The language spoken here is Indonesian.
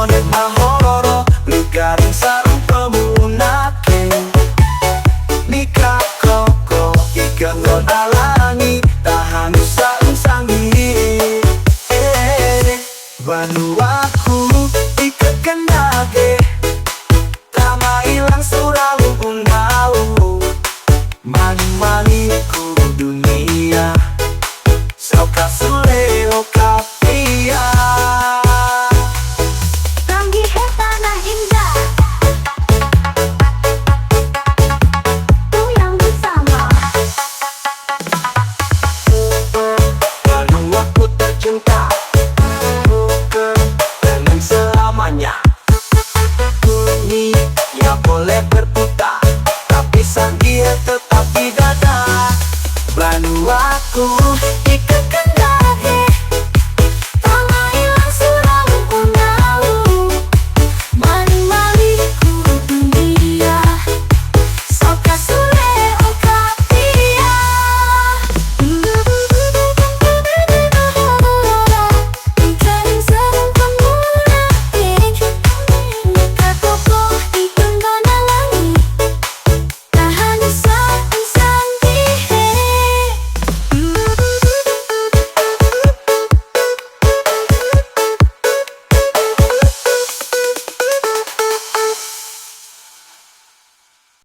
monet mahororo Ligaring sarung pemunake Nika koko ika ngodalangi Tahan sarung sangi Banuaku ika kenage Tama ilang surau undau Mani-maniku dunia Soka suleo kapia Tanggi he tanah indah Tu yang bersama Lalu aku tercinta Bukan dengan selamanya Bunyi ya boleh berputar Tapi sang dia tetap di dada Banuaku ikatkan